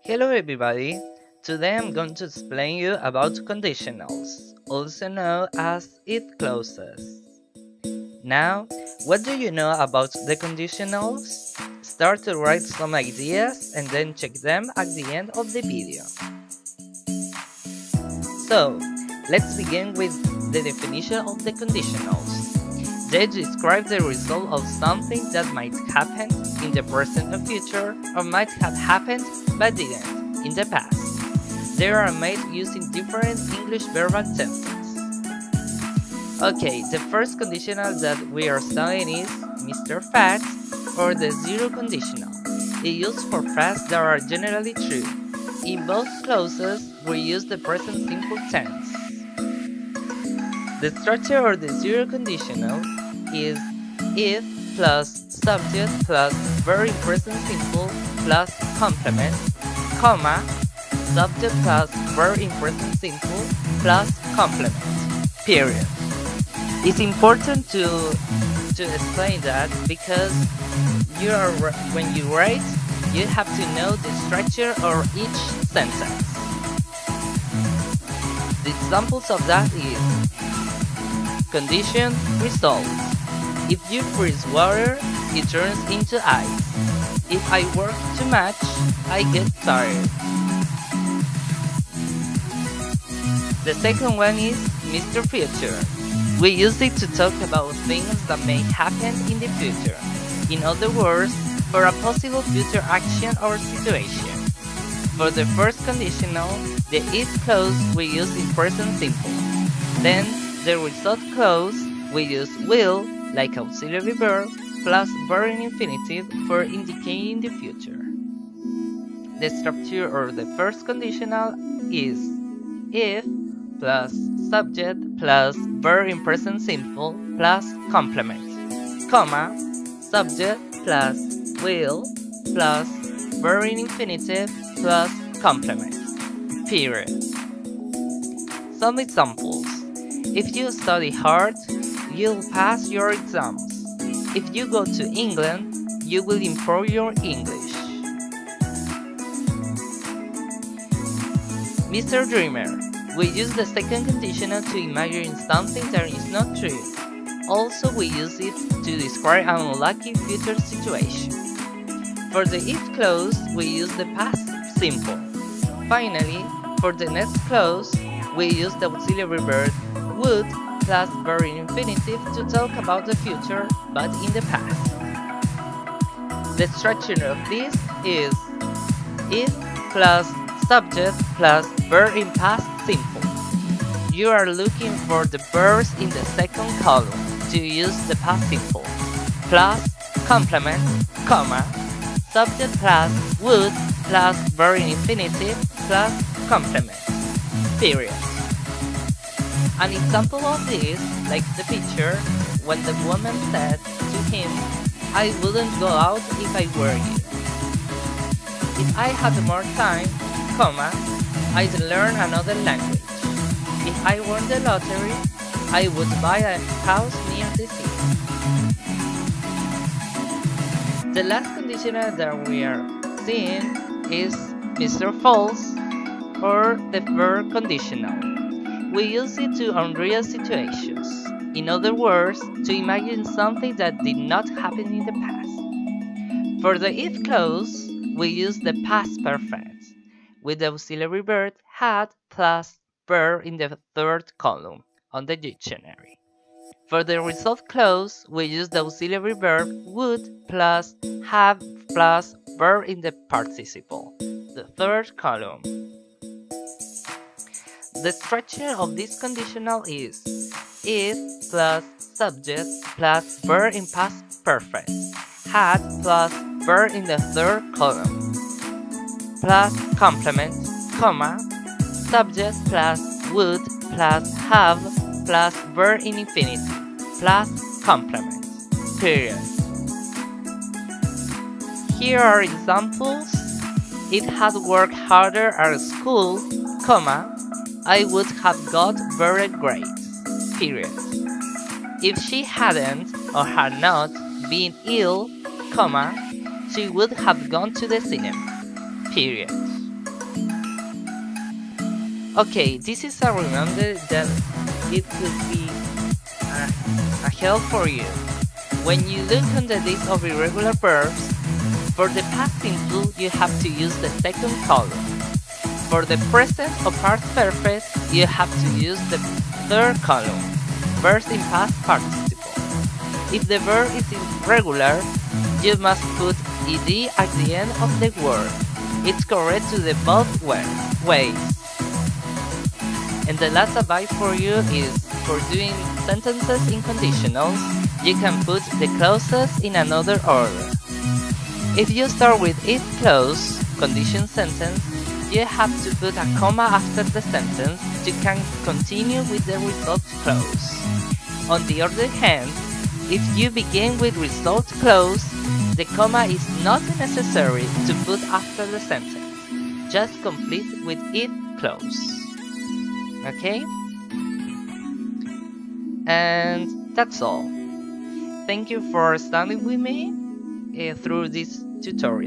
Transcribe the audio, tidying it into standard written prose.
Hello everybody! Today I'm going to explain you about conditionals, also known as it clauses. Now, what do you know about the conditionals? Start to write some ideas and then check them at the end of the video. So, let's begin with the definition of the conditionals. They describe the result of something that might happen in the present or future, or might have happened but didn't in the past. They are made using different English verbal tenses. Okay, the first conditional that we are studying is Mr. Facts, or the zero conditional. It used for facts that are generally true. In both clauses, we use the present simple tense. The structure of the zero conditional is if plus subject plus verb in present simple plus complement, comma, subject plus verb in present simple plus complement, period. It's important to explain that because when you write, you have to know the structure of each sentence. The examples of that is condition result. If you freeze water, it turns into ice. If I work too much, I get tired. The second one is Mr. Future. We use it to talk about things that may happen in the future. In other words, for a possible future action or situation. For the first conditional, the if clause we use in present simple. Then, the result clause we use will, like auxiliary verb, plus verb in infinitive for indicating the future. The structure of the first conditional is if plus subject plus verb in present simple plus complement, comma, subject plus will plus verb in infinitive plus complement, period. Some examples. If you study hard, you'll pass your exams. If you go to England, you will improve your English. Mr. Dreamer. We use the second conditional to imagine something that is not true. Also, we use it to describe an unlucky future situation. For the if clause, we use the past simple. Finally, for the next clause, we use the auxiliary verb would plus verb in infinitive to talk about the future, but in the past. The structure of this is if plus subject plus verb in past simple. You are looking for the verbs in the second column to use the past simple, plus complement, comma, subject plus would plus verb in infinitive plus complement, period. An example of this, like the picture, when the woman said to him, I wouldn't go out if I were you. If I had more time, comma, I'd learn another language. If I won the lottery, I would buy a house near the sea. The last conditional that we are seeing is Mr. False, or the verb conditional. We use it to unreal situations. In other words, to imagine something that did not happen in the past. For the if clause, we use the past perfect, with the auxiliary verb had plus verb in the third column on the dictionary. For the result clause, we use the auxiliary verb would plus have plus verb in the participle, the third column. The structure of this conditional is if plus subject plus verb in past perfect, had plus verb in the third column, plus complement, comma, subject plus would plus have plus verb in infinitive plus complement, period. Here are examples. It had worked harder at school, comma, I would have got better grades, period. If she hadn't or had not been ill, comma, she would have gone to the cinema, period. Okay, this is a reminder that it could be a help for you. When you look on the list of irregular verbs, for the past simple you have to use the second column. For the present or past perfect, you have to use the third column, verbs in past participle. If the verb is irregular, you must put ed at the end of the word. It's correct to the both ways. And the last advice for you is, for doing sentences in conditionals, you can put the clauses in another order. If you start with if clause, condition sentence, you have to put a comma after the sentence to can continue with the result clause. On the other hand, if you begin with result clause, the comma is not necessary to put after the sentence. Just complete with if clause. Okay? And that's all. Thank you for studying with me through this tutorial.